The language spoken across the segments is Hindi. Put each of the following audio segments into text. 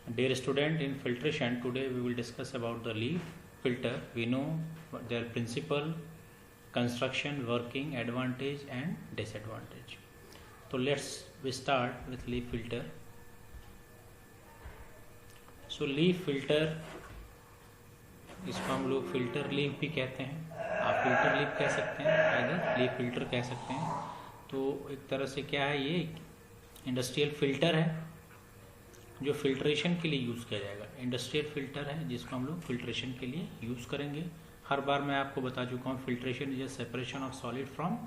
Dear student, in filtration today we will discuss about the leaf filter. We know their principle, construction, working, advantage and disadvantage. So we start with leaf filter. So leaf filter इसको हम लोग फिल्टर लीफ भी कहते हैं, आप फिल्टर लीफ कह सकते हैं, अगर लीफ फिल्टर कह सकते हैं। तो एक तरह से क्या है, ये इंडस्ट्रियल फिल्टर है जो फिल्ट्रेशन के लिए यूज़ किया जाएगा। इंडस्ट्रियल फिल्टर है जिसको हम लोग फिल्ट्रेशन के लिए यूज़ करेंगे। हर बार मैं आपको बता चुका हूँ, filtration is a separation of solid from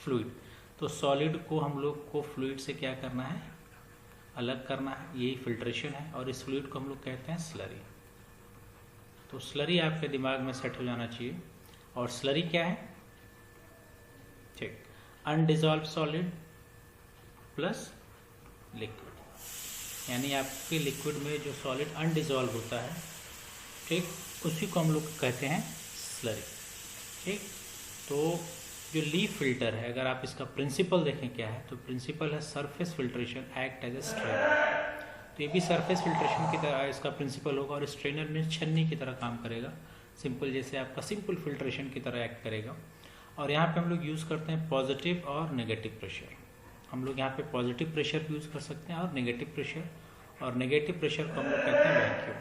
fluid. तो सॉलिड को हम लोग को फ्लूइड से क्या करना है, अलग करना है, यही फिल्ट्रेशन है। और इस फ्लूइड को हम लोग कहते हैं स्लरी। तो स्लरी आपके दिमाग में सेट हो जाना चाहिए। और स्लरी क्या है, ठीक, अनडिजॉल्व सॉलिड प्लस लिक्विड, यानी आपके लिक्विड में जो सॉलिड अनडिजॉल्व होता है, ठीक, उसी को हम लोग कहते हैं स्लरी। ठीक, तो जो लीफ फिल्टर है, अगर आप इसका प्रिंसिपल देखें क्या है, तो प्रिंसिपल है surface filtration act as a strainer. तो ये भी सरफेस फिल्ट्रेशन की तरह इसका प्रिंसिपल होगा और स्ट्रेनर में छन्नी की तरह काम करेगा, सिंपल जैसे आपका सिंपल फिल्ट्रेशन की तरह एक्ट करेगा। और यहाँ पे हम लोग यूज़ करते हैं पॉजिटिव और नेगेटिव प्रेशर। हम लोग यहाँ पे पॉजिटिव प्रेशर भी यूज़ कर सकते हैं और नेगेटिव प्रेशर, और नेगेटिव प्रेशर को हम लोग कहते हैं वैक्यूम।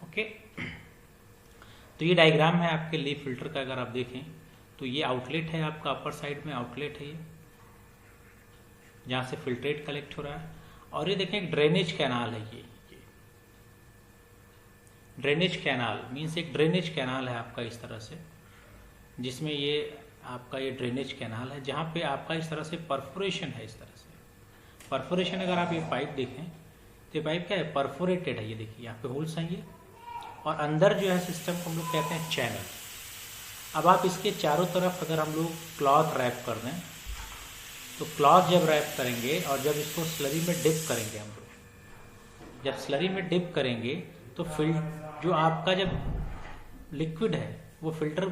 ओके, तो ये डायग्राम है आपके लीफ फिल्टर का। अगर आप देखें तो ये आउटलेट है आपका, अपर साइड में आउटलेट है ये, जहाँ से फिल्ट्रेट कलेक्ट हो रहा है। और ये देखें एक ड्रेनेज कैनाल है, ये ड्रेनेज कैनाल मीन्स एक ड्रेनेज कैनाल है आपका इस तरह से, जिसमें ये आपका ये ड्रेनेज कैनाल है, जहाँ पे आपका इस तरह से परफोरेशन है। इस तरह से परफोरेशन, अगर आप ये पाइप देखें तो ये पाइप क्या है, परफोरेटेड है। ये देखिए यहाँ पे होल्स हैं ये, और अंदर जो है सिस्टम को हम लोग कहते हैं चैनल। अब आप इसके चारों तरफ अगर हम लोग क्लॉथ रैप कर दें, तो क्लॉथ जब रैप करेंगे और जब इसको स्लरी में डिप करेंगे हम लोग, जब स्लरी में डिप करेंगे तो जो आपका जब लिक्विड है वो फिल्टर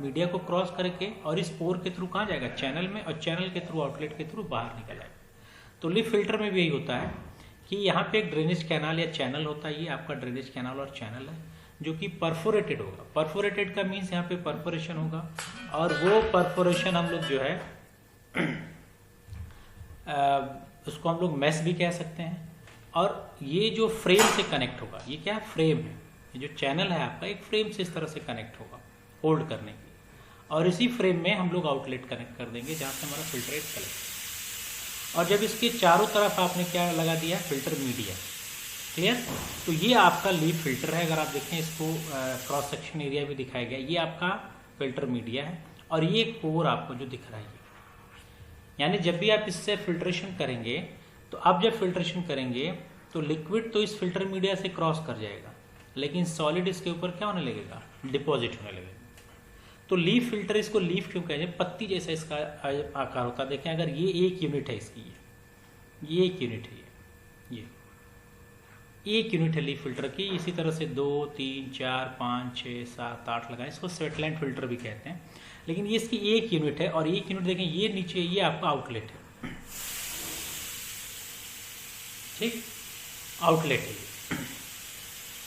मीडिया को क्रॉस करके और इस पोर के थ्रू कहाँ जाएगा, चैनल में, और चैनल के थ्रू आउटलेट के थ्रू बाहर निकल जाएगा। तो लीफ फिल्टर में भी यही होता है कि यहाँ पे एक ड्रेनेज कैनाल या चैनल होता है। ये आपका ड्रेनेज कैनाल और चैनल है जो कि परफोरेटेड होगा। परफोरेटेड का मीन्स यहाँ पे परफोरेशन होगा, और वो परफोरेशन हम लोग जो है उसको हम लोग मेस भी कह सकते हैं। और ये जो फ्रेम से कनेक्ट होगा, ये क्या फ्रेम है, ये जो चैनल है आपका एक फ्रेम से इस तरह से कनेक्ट होगा होल्ड करने की, और इसी फ्रेम में हम लोग आउटलेट कनेक्ट कर देंगे जहाँ से हमारा फिल्ट्रेट कलेक्ट। और जब इसके चारों तरफ आपने क्या लगा दिया, फिल्टर मीडिया, क्लियर। तो ये आपका लीफ फिल्टर है। अगर आप देखें इसको क्रॉस सेक्शन एरिया भी दिखाया गया, ये आपका फिल्टर मीडिया है। और ये एक पोर आपको जो दिख रहा है, यानी जब भी आप इससे फिल्ट्रेशन करेंगे, तो आप जब फिल्ट्रेशन करेंगे तो लिक्विड तो इस फिल्टर मीडिया से क्रॉस कर जाएगा, लेकिन सॉलिड इसके ऊपर क्या होने लगेगा, डिपॉजिट होने लगेगा। तो लीफ फिल्टर, इसको लीफ क्यों कहते हैं, पत्ती जैसा इसका आकार होता है। देखें, अगर ये एक यूनिट है इसकी, ये एक यूनिट है, ये एक यूनिट है लीफ फिल्टर की। इसी तरह से 2, 3, 4, 5, 6, 7, 8 लगाएं, इसको स्वेटलैंड फिल्टर भी कहते हैं। लेकिन ये इसकी एक यूनिट है, और एक यूनिट देखें ये नीचे, ये आपका आउटलेट है, ठीक, आउटलेट है ये।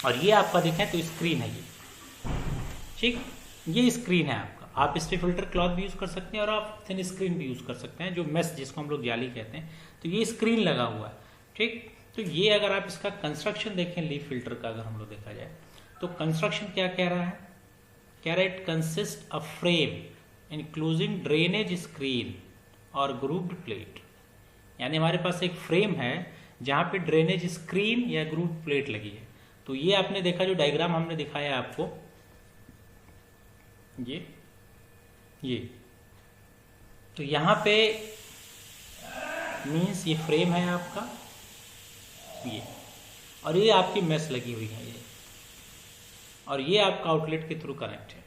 और ये आपका देखें तो स्क्रीन है ये, ठीक, ये स्क्रीन है आपका। आप इस पे फिल्टर क्लॉथ भी यूज़ कर सकते हैं और आप थिन स्क्रीन भी यूज़ कर सकते हैं, जो मेस जिसको हम लोग जाली कहते हैं। तो ये स्क्रीन लगा हुआ है, ठीक। तो ये अगर आप इसका कंस्ट्रक्शन देखें लीफ फिल्टर का, अगर हम लोग देखा जाए तो कंस्ट्रक्शन क्या कह रहा है, कह रहा है it consist of frame including drainage screen और ग्रूव्ड प्लेट। यानी हमारे पास एक फ्रेम है जहाँ पे ड्रेनेज स्क्रीन या ग्रूव्ड प्लेट लगी है। तो ये आपने देखा, जो डायग्राम हमने दिखाया आपको, ये तो यहाँ पे मीन्स ये फ्रेम है आपका, ये, और ये आपकी मेस लगी हुई है ये, और ये आपका आउटलेट के थ्रू कनेक्ट है।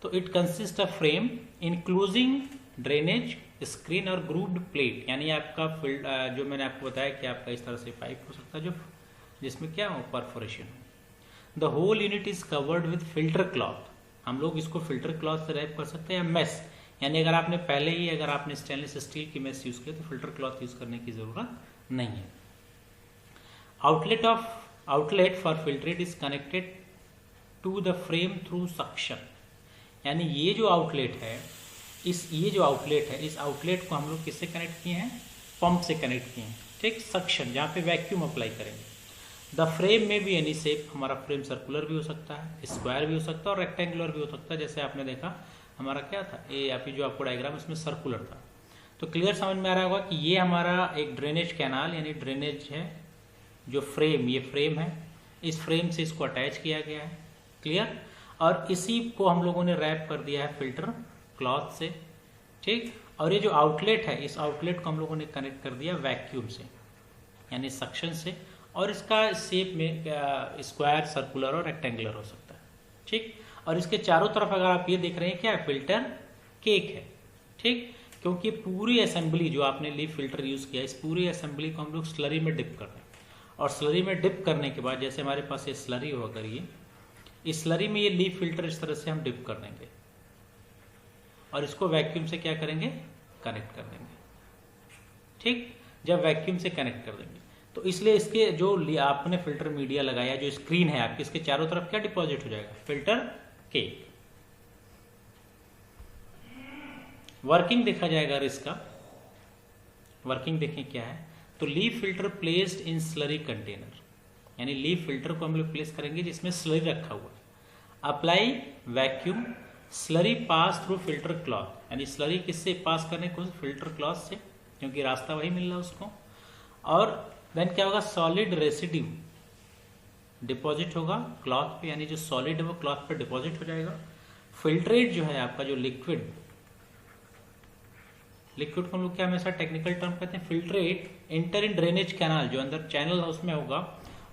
तो it consist of frame including drainage screen और ग्रूव्ड प्लेट। यानी आपका जो मैंने आपको बताया कि आपका इस तरह से पाइप हो सकता है जो जिसमें क्या हो, परफोरेशन हो। The whole unit is covered with filter cloth. हम लोग इसको फिल्टर क्लॉथ से रैप कर सकते हैं, या मेस, यानी अगर आपने पहले ही अगर आपने स्टेनलेस स्टील की मेस यूज़ किया तो फिल्टर क्लॉथ यूज़ करने की ज़रूरत नहीं है। Outlet for filtrate is connected to the frame through suction. यानी ये जो आउटलेट है, इस आउटलेट को हम लोग किससे कनेक्ट किए हैं? पंप से कनेक्ट किए हैं, ठीक। सक्शन, जहाँ पे वैक्यूम अप्लाई करेंगे। द फ्रेम में भी एनी शेप, हमारा फ्रेम सर्कुलर भी हो सकता है, स्क्वायर भी हो सकता है और रेक्टेंगुलर भी हो सकता है। जैसे आपने देखा हमारा क्या था, ये या फिर जो आपको डायग्राम उसमें सर्कुलर था। तो क्लियर समझ में आ रहा होगा कि ये हमारा एक ड्रेनेज कैनाल यानी ड्रेनेज है, जो फ्रेम, ये फ्रेम है, इस फ्रेम से इसको अटैच किया गया है, क्लियर। और इसी को हम लोगों ने रैप कर दिया है फिल्टर क्लॉथ से, ठीक। और ये जो आउटलेट है, इस आउटलेट को हम लोगों ने कनेक्ट कर दिया वैक्यूम से यानी सक्शन से। और इसका शेप में स्क्वायर, सर्कुलर और रेक्टेंगुलर हो सकता है, ठीक। और इसके चारों तरफ अगर आप ये देख रहे हैं, क्या है? फिल्टर केक है, ठीक। क्योंकि पूरी असेंबली जो आपने लीफ फिल्टर यूज किया, इस पूरी असेंबली को हम लोग स्लरी में डिप कर रहे हैं। और स्लरी में डिप करने के बाद, जैसे हमारे पास ये स्लरी होगा, ये इस स्लरी में ये लीफ फिल्टर इस तरह से हम डिप कर देंगे और इसको वैक्यूम से क्या करेंगे? कनेक्ट कर देंगे, ठीक। जब वैक्यूम से कनेक्ट कर देंगे तो इसलिए इसके जो आपने फिल्टर मीडिया लगाया, जो स्क्रीन है आपकी, इसके चारों तरफ क्या डिपॉजिट हो जाएगा? Filter cake. वर्किंग देखा जाएगा, अगर इसका वर्किंग देखें क्या है, तो leaf filter placed in slurry container, यानी लीफ फिल्टर को हम लोग प्लेस करेंगे जिसमें स्लरी रखा हुआ है। Apply vacuum, slurry pass through filter cloth, यानी स्लरी किससे पास करने को? फिल्टर क्लॉथ से, क्योंकि रास्ता वही मिल रहा है उसको। और देन क्या होगा? सॉलिड रेसिड्यू डिपॉजिट होगा क्लॉथ पे, यानी जो सॉलिड है वो क्लॉथ पे डिपॉजिट हो जाएगा। फिल्ट्रेट जो है आपका, जो लिक्विड को हम लोग क्या हमेशा टेक्निकल टर्म कहते हैं? Filtrate enter in drainage canal, जो अंदर चैनल है उसमें होगा।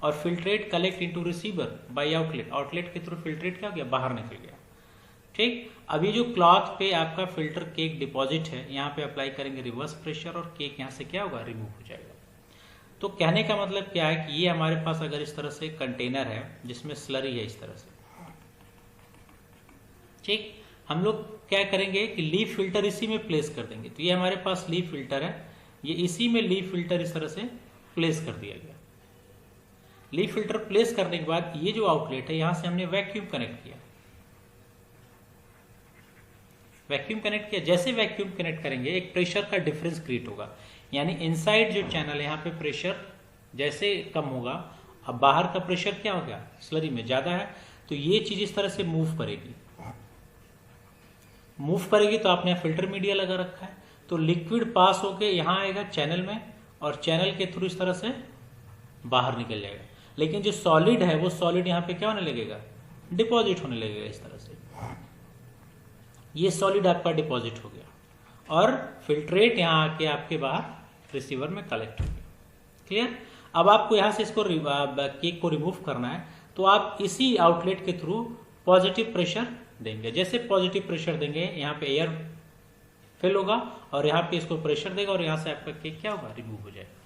और filtrate collect into receiver by outlet, outlet के थ्रू फिल्ट्रेट क्या हो गया? बाहर निकल गया, ठीक। अभी जो क्लॉथ पे आपका फिल्टर केक डिपॉजिट है, यहाँ पे अप्लाई करेंगे रिवर्स प्रेशर और केक यहाँ से क्या होगा? रिमूव हो जाएगा। तो कहने का मतलब क्या है कि ये हमारे पास अगर इस तरह से कंटेनर है जिसमें स्लरी है इस तरह से, ठीक, हम लोग क्या करेंगे कि लीफ फिल्टर इसी में प्लेस कर देंगे। तो ये हमारे पास लीफ फिल्टर है, ये इसी में लीफ फिल्टर इस तरह से प्लेस कर दिया गया। लीफ फिल्टर प्लेस करने के बाद ये जो आउटलेट है, यहां से हमने वैक्यूम कनेक्ट किया। वैक्यूम कनेक्ट किया, जैसे वैक्यूम कनेक्ट करेंगे एक प्रेशर का डिफरेंस क्रिएट होगा, यानी इनसाइड जो चैनल है यहाँ पे प्रेशर जैसे कम होगा, अब बाहर का प्रेशर क्या हो गया? स्लरी में ज्यादा है, तो ये चीज इस तरह से मूव करेगी। मूव करेगी तो आपने फिल्टर मीडिया लगा रखा है, तो लिक्विड पास होके यहाँ आएगा चैनल में और चैनल के थ्रू इस तरह से बाहर निकल जाएगा। लेकिन जो सॉलिड है वो सॉलिड यहाँ पे क्या होने लगेगा? डिपॉजिट होने लगेगा इस तरह से। ये सॉलिड आपका डिपॉजिट हो गया और फिल्ट्रेट यहाँ आके आपके बाहर रिसीवर में कलेक्ट हो गया। क्लियर? अब आपको यहाँ से इसको केक को रिमूव करना है, तो आप इसी आउटलेट के थ्रू पॉजिटिव प्रेशर देंगे। जैसे पॉजिटिव प्रेशर देंगे, यहाँ पे एयर फिल होगा और यहाँ पे इसको प्रेशर देगा और यहाँ से आपका केक क्या होगा? रिमूव हो जाएगा।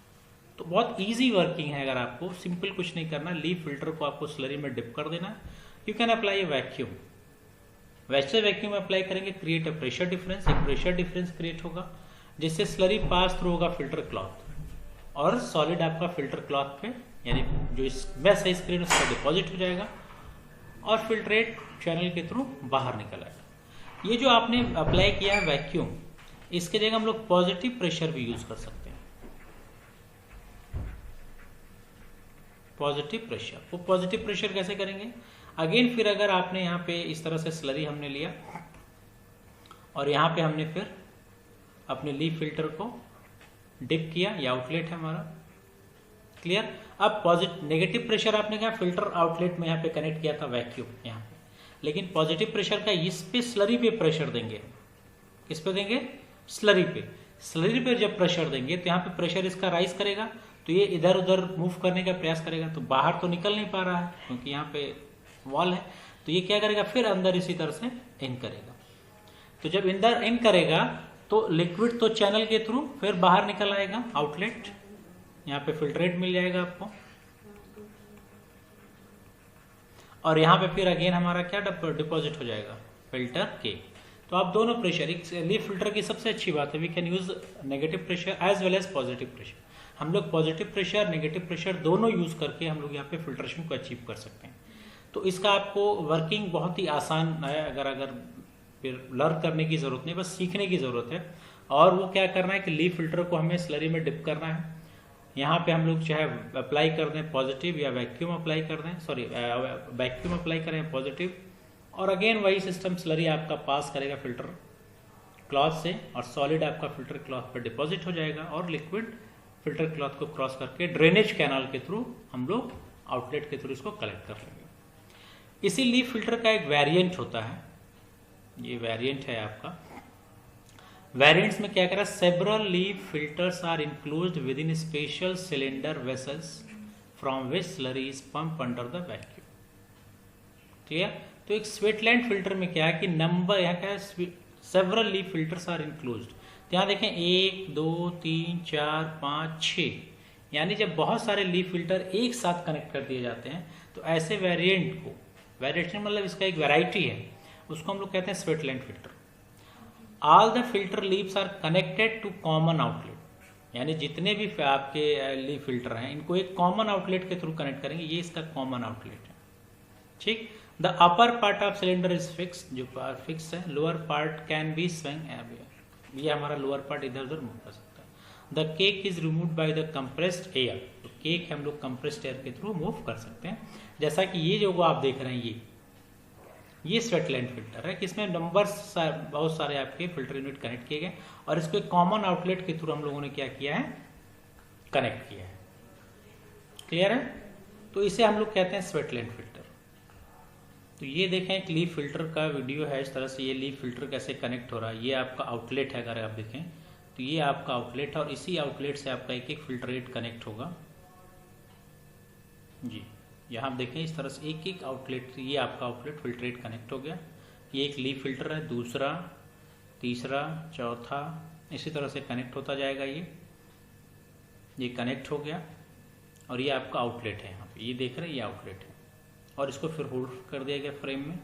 तो बहुत इजी वर्किंग है। अगर आपको सिंपल कुछ नहीं करना, लीफ फिल्टर को आपको स्लरी में डिप कर देना। You can apply A vacuum. वैसे वैक्यूम अप्लाई करेंगे, क्रिएट अ प्रेशर डिफरेंस, एक प्रेशर डिफरेंस क्रिएट होगा जिससे स्लरी पास थ्रू होगा फिल्टर क्लॉथ और सॉलिड आपका फिल्टर क्लॉथ पे यानी जो वेस्ट है स्क्रीन उसका डिपॉजिट हो जाएगा और फिल्ट्रेट चैनल के थ्रू बाहर निकल आएगा। ये जो आपने अप्लाई किया है वैक्यूम, इसके जगह हम लोग पॉजिटिव प्रेशर भी यूज कर सकते हैं। पॉजिटिव प्रेशर, वो पॉजिटिव प्रेशर कैसे करेंगे? अगेन फिर अगर आपने यहाँ पे इस तरह से स्लरी हमने लिया और यहाँ पे हमने फिर अपने लीफ फिल्टर को डिप किया, ये आउटलेट है हमारा। क्लियर? अब पॉजिटिव नेगेटिव प्रेशर आपने कहा फिल्टर आउटलेट में यहाँ पे कनेक्ट किया था वैक्यूम यहाँ पे, लेकिन पॉजिटिव प्रेशर का इस पे स्लरी पे प्रेशर देंगे। किस पे देंगे? स्लरी पे। स्लरी पे जब प्रेशर देंगे तो यहाँ पे प्रेशर इसका राइज करेगा, तो ये इधर उधर मूव करने का प्रयास करेगा, तो बाहर तो निकल नहीं पा रहा है क्योंकि यहाँ पे वॉल है, तो ये क्या करेगा? फिर अंदर इसी तरह से इन करेगा। तो जब अंदर इन करेगा तो लिक्विड तो चैनल के थ्रू फिर बाहर निकल आएगा आउटलेट, यहाँ पे फिल्ट्रेट मिल जाएगा आपको और यहाँ पे फिर अगेन हमारा क्या डिपॉजिट हो जाएगा? फिल्टर के। तो आप दोनों प्रेशर, लीफ फिल्टर की सबसे अच्छी बात है we can use negative pressure as well as positive pressure. हम लोग पॉजिटिव प्रेशर नेगेटिव प्रेशर दोनों यूज करके हम लोग यहाँ पे फिल्ट्रेशन को अचीव कर सकते हैं। तो इसका आपको वर्किंग बहुत ही आसान है, अगर फिर लर्न करने की जरूरत नहीं, बस सीखने की जरूरत है। और वो क्या करना है कि लीफ फिल्टर को हमें स्लरी में डिप करना है। यहाँ पे हम लोग चाहे अप्लाई कर दें पॉजिटिव या वैक्यूम अप्लाई कर दें, सॉरी वैक्यूम अप्लाई करें पॉजिटिव, और अगेन वही सिस्टम, स्लरी आपका पास करेगा फिल्टर क्लॉथ से और सॉलिड आपका फिल्टर क्लॉथ पर डिपॉजिट हो जाएगा और लिक्विड फिल्टर क्लॉथ को क्रॉस करके ड्रेनेज कैनाल के थ्रू हम लोग आउटलेट के थ्रू इसको कलेक्ट कर लेंगे। इसी लीफ फिल्टर का एक वेरिएंट होता है, ये वेरिएंट है आपका। वेरिएंट्स में क्या करा, several leaf filters are enclosed with in special cylinder vessels from which slurry is pump under the vacuum. Clear? तो एक स्वेटलैंड फिल्टर में क्या है कि नंबर यहाँ क्या है, several leaf filters are enclosed. तो यहाँ देखें 1 2 3 4 5 6, यानी जब बहुत सारे लीफ फिल्टर एक साथ कनेक्ट कर दिए जाते हैं तो ऐसे वेरिएंट को, वेरिएशन मतलब इसका एक वैरायटी है, उसको हम लोग कहते हैं Sweetland filter. All the filter leaves are connected to common outlet, यानी जितने भी आपके लीफ फिल्टर हैं इनको एक कॉमन आउटलेट के थ्रू कनेक्ट करेंगे, ये इसका कॉमन आउटलेट है। ठीक, the upper part of cylinder is fix, जो फिक्स है, lower part can be swing, ये हमारा लोअर पार्ट इधर उधर मूव कर सकता है। The cake is removed by the compressed air, तो केक हम लोग कंप्रेस्ड एयर के थ्रू मूव कर सकते हैं। जैसा कि ये जो आप देख रहे हैं ये स्वेटलैंड फिल्टर है कि इसमें नंबर्स बहुत सारे आपके फिल्टर यूनिट कनेक्ट किए गए और इसको एक कॉमन आउटलेट के थ्रू हम लोगों ने क्या किया है, कनेक्ट किया है। क्लियर है? तो इसे हम लोग कहते हैं स्वेटलैंड फिल्टर। तो ये देखें एक लीफ फिल्टर का वीडियो है, इस तरह से ये लीफ फिल्टर कैसे कनेक्ट हो रहा है। ये आपका आउटलेट है, अगर आप देखें तो ये आपका आउटलेट है और इसी आउटलेट से आपका एक एक फिल्टरेट कनेक्ट होगा जी। यहाँ आप देखें इस तरह से एक एक आउटलेट, ये आपका आउटलेट फिल्टरेट कनेक्ट हो गया। ये एक लीफ फिल्टर है, दूसरा, तीसरा, चौथा, इसी तरह से कनेक्ट होता जाएगा। ये कनेक्ट हो गया और ये आपका आउटलेट है। यहाँ पे ये देख रहे हैं, ये आउटलेट है और इसको फिर होल्ड कर दिया गया फ्रेम में।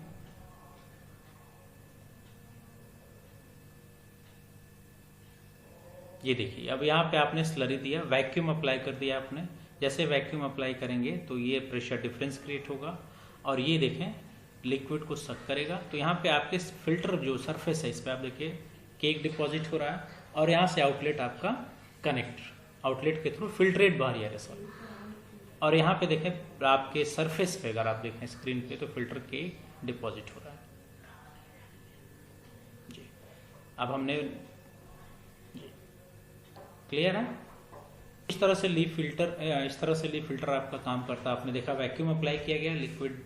ये देखिए, अब यहाँ पे आपने स्लरी दिया, वैक्यूम अप्लाई कर दिया आपने। जैसे वैक्यूम अप्लाई करेंगे तो ये प्रेशर डिफरेंस क्रिएट होगा और ये देखें लिक्विड को सक करेगा। तो यहाँ पे आपके फिल्टर जो सरफेस है इस पर आप देखिए केक डिपॉजिट हो रहा है और यहाँ से आउटलेट आपका कनेक्ट, आउटलेट के थ्रू फिल्ट्रेट बाहर आ रहा है सर। और यहाँ पे देखें आपके सरफेस पे, अगर आप देखें स्क्रीन पे, तो फिल्टर के डिपॉजिट हो रहा है जी। अब हमने जी, क्लियर है? इस तरह से लीफ फिल्टर आपका काम करता है। आपने देखा वैक्यूम अप्लाई किया गया, लिक्विड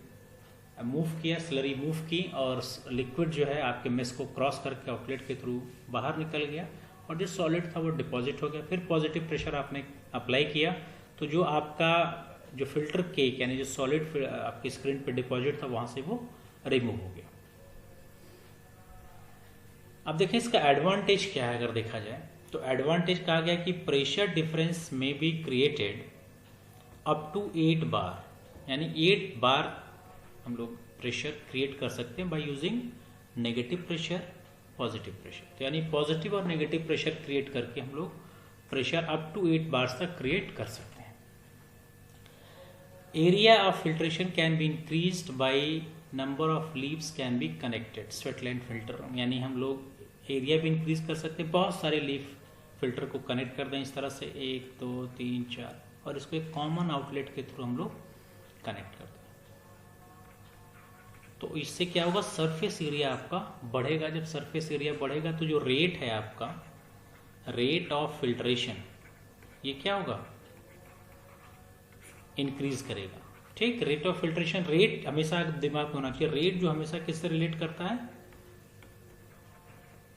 मूव किया, स्लरी मूव की और लिक्विड जो है आपके मेस को क्रॉस करके आउटलेट के थ्रू बाहर निकल गया और जो सॉलिड था वो डिपॉजिट हो गया। फिर पॉजिटिव प्रेशर आपने अप्लाई किया तो जो आपका जो फिल्टर केक यानी जो सॉलिड आपकी स्क्रीन पे डिपॉजिट था वहां से वो रिमूव हो गया। अब देखें इसका एडवांटेज क्या है। अगर देखा जाए तो एडवांटेज कहा गया कि प्रेशर डिफरेंस में बी क्रिएटेड अप टू 8 बार, यानी 8 बार हम लोग प्रेशर क्रिएट कर सकते हैं by using negative pressure, positive pressure. तो यानी पॉजिटिव और नेगेटिव प्रेशर क्रिएट करके हम लोग प्रेशर अप टू 8 बार तक क्रिएट कर सकते हैं। Area of filtration can be increased by number of leaves can be connected Sweetland filter, यानी हम लोग एरिया भी इंक्रीज कर सकते हैं। बहुत सारे लीफ फिल्टर को कनेक्ट कर दें इस तरह से 1 2 3 4 और इसको एक कॉमन आउटलेट के थ्रू हम लोग कनेक्ट कर दें। तो इससे क्या होगा, सरफेस एरिया आपका बढ़ेगा। जब सरफेस एरिया बढ़ेगा तो जो रेट है आपका, रेट ऑफ फिल्ट्रेशन, ये क्या होगा, इंक्रीज करेगा। ठीक, रेट ऑफ फिल्ट्रेशन, रेट हमेशा दिमाग में होना चाहिए। रेट जो हमेशा किससे रिलेट करता है,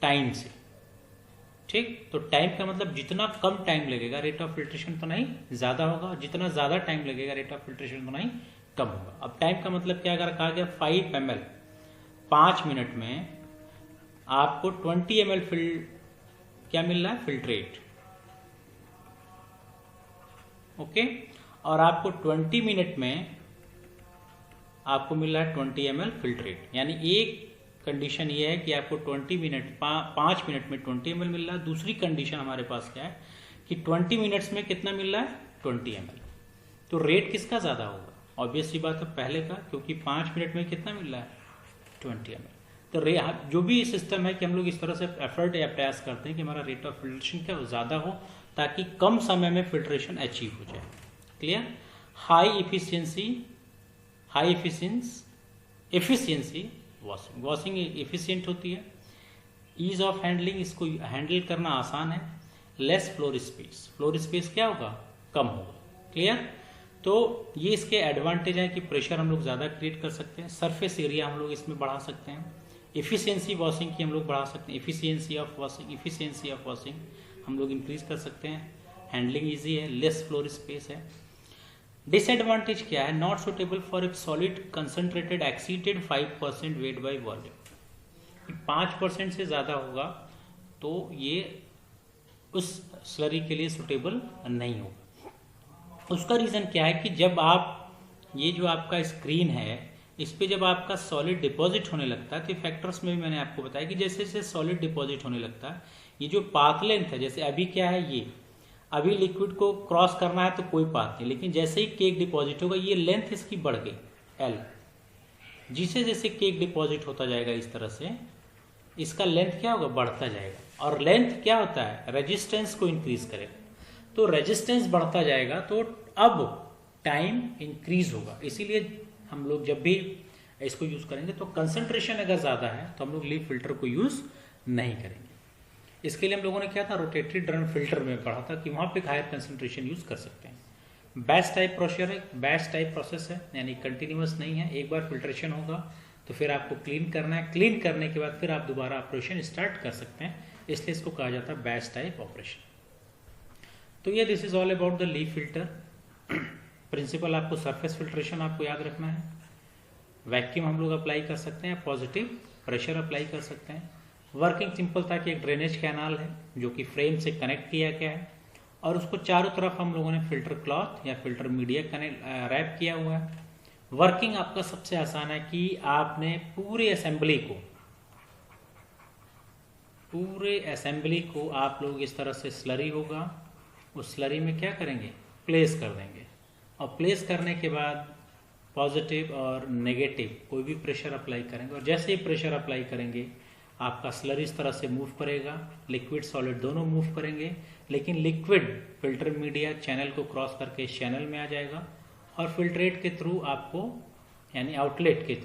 टाइम से। ठीक, तो टाइम का मतलब जितना कम टाइम लगेगा रेट ऑफ फिल्ट्रेशन तो नहीं ज्यादा होगा, जितना ज्यादा टाइम लगेगा रेट ऑफ फिल्ट्रेशन तो नहीं कम होगा। अब टाइम का मतलब क्या, अगर कहा गया 5 ml 5 मिनट में आपको 20 ml क्या मिल रहा है, फिल्ट्रेट। ओके, और आपको 20 मिनट में आपको मिल रहा है 20 ml फिल्ट्रेट। यानी एक कंडीशन ये है कि आपको 5 मिनट में 20 ml मिल रहा है। दूसरी कंडीशन हमारे पास क्या है कि 20 मिनट्स में कितना मिल रहा है 20 ml। तो रेट किसका ज़्यादा होगा? ऑब्वियस सी बात है पहले का, क्योंकि 5 मिनट में कितना मिल रहा है 20 ml। तो जो भी सिस्टम है कि हम लोग इस तरह से एफर्ट या प्रयास करते हैं कि हमारा रेट ऑफ फिल्ट्रेशन क्या ज़्यादा हो ताकि कम समय में फिल्ट्रेशन अचीव हो जाए। Clear? High efficiency washing efficient होती है। ईज ऑफ हैंडलिंग, इसको हैंडल करना आसान है। लेस फ्लोर स्पेस क्या होगा? कम होगा। क्लियर? तो ये इसके एडवांटेज है कि प्रेशर हम लोग ज़्यादा क्रिएट कर सकते हैं, सरफेस एरिया हम लोग इसमें बढ़ा सकते हैं, एफिशिएंसी वॉशिंग की हम लोग बढ़ा सकते हैं, एफिशिएंसी ऑफ वॉशिंग हम लोग इंक्रीज कर सकते हैं, हैंडलिंग ईजी है, लेस फ्लोर स्पेस है। डिसएडवांटेज क्या है? Not suitable for a solid concentrated exceeded 5% weight by volume. 5% से ज़्यादा होगा तो ये उस स्लरी के लिए सुटेबल नहीं होगा। उसका रीज़न क्या है कि जब आप ये जो आपका स्क्रीन है इस पे जब आपका सॉलिड डिपॉजिट होने लगता है, तो फैक्टर्स में भी मैंने आपको बताया कि जैसे जैसे सॉलिड डिपॉजिट होने लगता है, ये जो पाथ लेंथ है, जैसे अभी क्या है, ये अभी लिक्विड को क्रॉस करना है तो कोई पाथ नहीं, लेकिन जैसे ही केक डिपॉजिट होगा ये लेंथ इसकी बढ़ गई एल। जिसे जैसे केक डिपॉजिट होता जाएगा इस तरह से इसका लेंथ क्या होगा? बढ़ता जाएगा। और लेंथ क्या होता है? रेजिस्टेंस को इंक्रीज करेगा। तो रेजिस्टेंस बढ़ता जाएगा तो अब टाइम इंक्रीज होगा। इसीलिए हम लोग जब भी इसको यूज करेंगे तो कंसंट्रेशन अगर ज़्यादा है तो हम लोग लीफ फिल्टर को यूज नहीं करेंगे। इसके लिए हम लोगों ने क्या था, रोटेटरी ड्रम फिल्टर में पढ़ा था कि वहाँ पे हायर कंसंट्रेशन यूज कर सकते हैं। बैच टाइप प्रोसेस है, यानी कंटिन्यूअस नहीं है। एक बार फिल्ट्रेशन होगा तो फिर आपको क्लीन करना है, क्लीन करने के बाद फिर आप दोबारा ऑपरेशन स्टार्ट कर सकते हैं, इसलिए इसको कहा जाता है बैच टाइप ऑपरेशन। तो ये this is all about the leaf filter. Principle आपको सरफेस फिल्ट्रेशन आपको याद रखना है। वैक्यूम हम लोग अप्लाई कर सकते हैं, पॉजिटिव प्रेशर अप्लाई कर सकते हैं। वर्किंग सिंपल था कि एक ड्रेनेज कैनाल है जो कि फ्रेम से कनेक्ट किया गया है और उसको चारों तरफ हम लोगों ने फिल्टर क्लॉथ या फिल्टर मीडिया रैप किया हुआ है। वर्किंग आपका सबसे आसान है कि आपने पूरे असेंबली को आप लोग इस तरह से स्लरी होगा, उस स्लरी में क्या करेंगे? प्लेस कर देंगे। और प्लेस करने के बाद पॉजिटिव और नेगेटिव कोई भी प्रेशर अप्लाई करेंगे और जैसे ही प्रेशर अप्लाई करेंगे आपका स्लरी इस तरह से मूव करेगा, लिक्विड सॉलिड दोनों मूव करेंगे, लेकिन लिक्विड फिल्टर मीडिया चैनल को क्रॉस करके इस चैनल में आ जाएगा और फिल्ट्रेट के थ्रू आपको, यानी आउटलेट के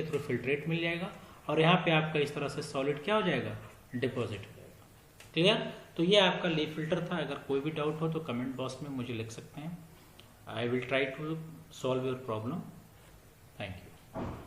थ्रू फिल्ट्रेट मिल जाएगा और यहाँ पे आपका इस तरह से सॉलिड क्या हो जाएगा? डिपॉजिट हो जाएगा। क्लियर? तो ये आपका लीफ फिल्टर था। अगर कोई भी डाउट हो तो कमेंट बॉक्स में मुझे लिख सकते हैं। I will try to solve your problem. Thank you.